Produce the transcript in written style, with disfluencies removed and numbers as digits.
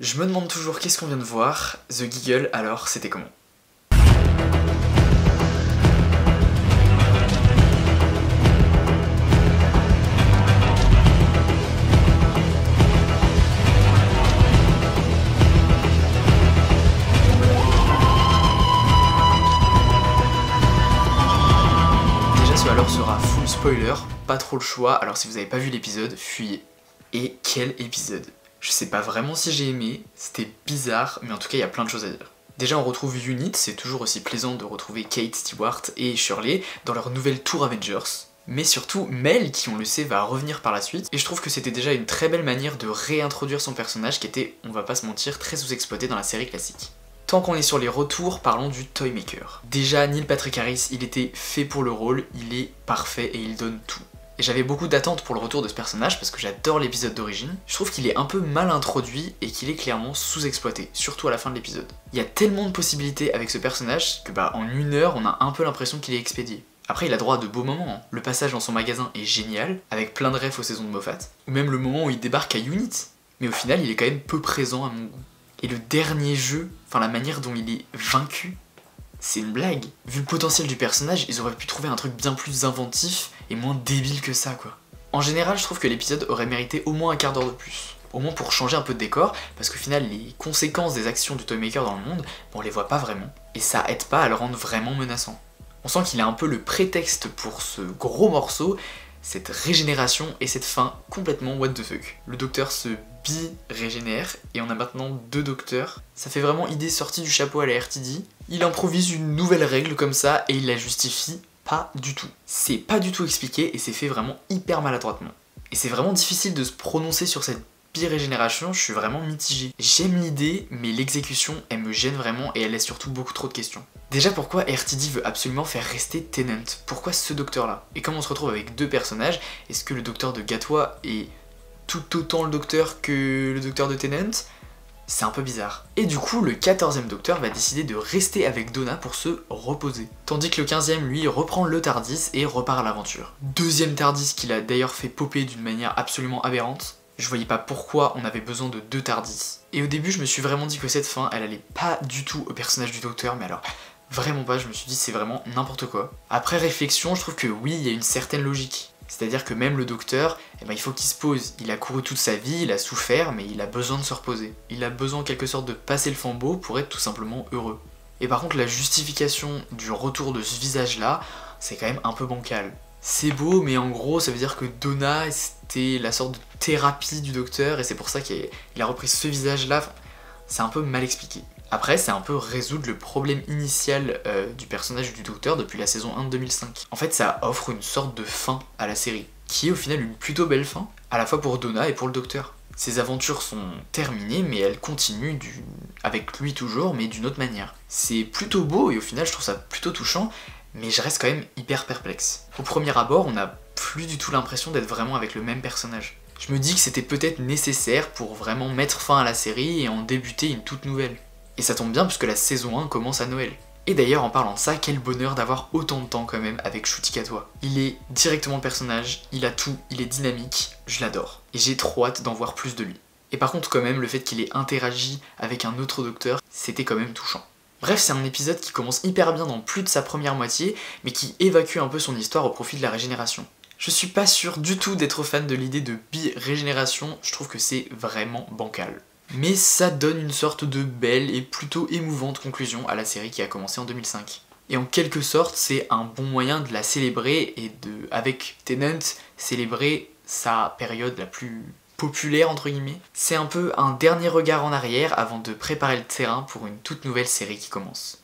Je me demande toujours qu'est-ce qu'on vient de voir. The Giggle, alors c'était comment? Déjà ce alors sera full spoiler, pas trop le choix, alors si vous avez pas vu l'épisode, fuyez. Et quel épisode! Je sais pas vraiment si j'ai aimé, c'était bizarre, mais en tout cas il y a plein de choses à dire. Déjà on retrouve Unit, c'est toujours aussi plaisant de retrouver Kate Stewart et Shirley dans leur nouvelle tour Avengers. Mais surtout Mel, qui on le sait va revenir par la suite, et je trouve que c'était déjà une très belle manière de réintroduire son personnage qui était, on va pas se mentir, très sous-exploité dans la série classique. Tant qu'on est sur les retours, parlons du Toymaker. Déjà Neil Patrick Harris, il était fait pour le rôle, il est parfait et il donne tout. Et j'avais beaucoup d'attentes pour le retour de ce personnage parce que j'adore l'épisode d'origine. Je trouve qu'il est un peu mal introduit et qu'il est clairement sous-exploité, surtout à la fin de l'épisode. Il y a tellement de possibilités avec ce personnage que en 1 heure on a un peu l'impression qu'il est expédié. Après il a droit à de beaux moments, hein. Le passage dans son magasin est génial, avec plein de refs aux saisons de Moffat, ou même le moment où il débarque à Unit. Mais au final il est quand même peu présent à mon goût. Et le dernier jeu, enfin la manière dont il est vaincu, c'est une blague. Vu le potentiel du personnage, ils auraient pu trouver un truc bien plus inventif et moins débile que ça quoi. En général, je trouve que l'épisode aurait mérité au moins un quart d'heure de plus. Au moins pour changer un peu de décor, parce qu'au final, les conséquences des actions du Toymaker dans le monde, on les voit pas vraiment. Et ça aide pas à le rendre vraiment menaçant. On sent qu'il a un peu le prétexte pour ce gros morceau, cette régénération et cette fin complètement what the fuck. Le docteur se bi-régénère et on a maintenant 2 docteurs. Ça fait vraiment idée sortie du chapeau à la RTD. Il improvise une nouvelle règle comme ça et il la justifie pas du tout. C'est pas du tout expliqué et c'est fait vraiment hyper maladroitement. Et c'est vraiment difficile de se prononcer sur cette bi-régénération, je suis vraiment mitigé. J'aime l'idée, mais l'exécution, elle me gêne vraiment et elle laisse surtout beaucoup trop de questions. Déjà, pourquoi RTD veut absolument faire rester Tennant? Pourquoi ce docteur-là? Et comme on se retrouve avec 2 personnages, est-ce que le docteur de Gatwa est tout autant le docteur que le docteur de Tennant? C'est un peu bizarre. Et du coup, le 14e docteur va décider de rester avec Donna pour se reposer. Tandis que le 15e, lui, reprend le TARDIS et repart à l'aventure. 2e TARDIS qu'il a d'ailleurs fait popper d'une manière absolument aberrante. Je voyais pas pourquoi on avait besoin de 2 TARDIS. Et au début, je me suis vraiment dit que cette fin, elle allait pas du tout au personnage du docteur, mais alors vraiment pas, je me suis dit c'est vraiment n'importe quoi. Après réflexion, je trouve que oui, il y a une certaine logique. C'est-à-dire que même le docteur, il faut qu'il se pose. Il a couru toute sa vie, il a souffert, mais il a besoin de se reposer. Il a besoin en quelque sorte de passer le flambeau pour être tout simplement heureux. Et par contre, la justification du retour de ce visage-là, c'est quand même un peu bancal. C'est beau, mais en gros, ça veut dire que Donna, c'était la sorte de thérapie du docteur, et c'est pour ça qu'il a repris ce visage-là. C'est un peu mal expliqué. Après, c'est un peu résoudre le problème initial du personnage du docteur depuis la saison 1 de 2005. En fait, ça offre une sorte de fin à la série, qui est au final une plutôt belle fin, à la fois pour Donna et pour le docteur. Ses aventures sont terminées, mais elles continuent avec lui toujours, mais d'une autre manière. C'est plutôt beau, et au final, je trouve ça plutôt touchant, mais je reste quand même hyper perplexe. Au premier abord, on n'a plus du tout l'impression d'être vraiment avec le même personnage. Je me dis que c'était peut-être nécessaire pour vraiment mettre fin à la série et en débuter une toute nouvelle. Et ça tombe bien puisque la saison 1 commence à Noël. Et d'ailleurs, en parlant de ça, quel bonheur d'avoir autant de temps quand même avec Ncuti Gatwa. Il est directement le personnage, il a tout, il est dynamique, je l'adore. Et j'ai trop hâte d'en voir plus de lui. Et par contre quand même, le fait qu'il ait interagi avec un autre docteur, c'était quand même touchant. Bref, c'est un épisode qui commence hyper bien dans plus de sa première moitié, mais qui évacue un peu son histoire au profit de la régénération. Je suis pas sûr du tout d'être fan de l'idée de bi-régénération, je trouve que c'est vraiment bancal. Mais ça donne une sorte de belle et plutôt émouvante conclusion à la série qui a commencé en 2005. Et en quelque sorte, c'est un bon moyen de la célébrer et avec Tennant, célébrer sa période la plus populaire entre guillemets. C'est un peu un dernier regard en arrière avant de préparer le terrain pour une toute nouvelle série qui commence.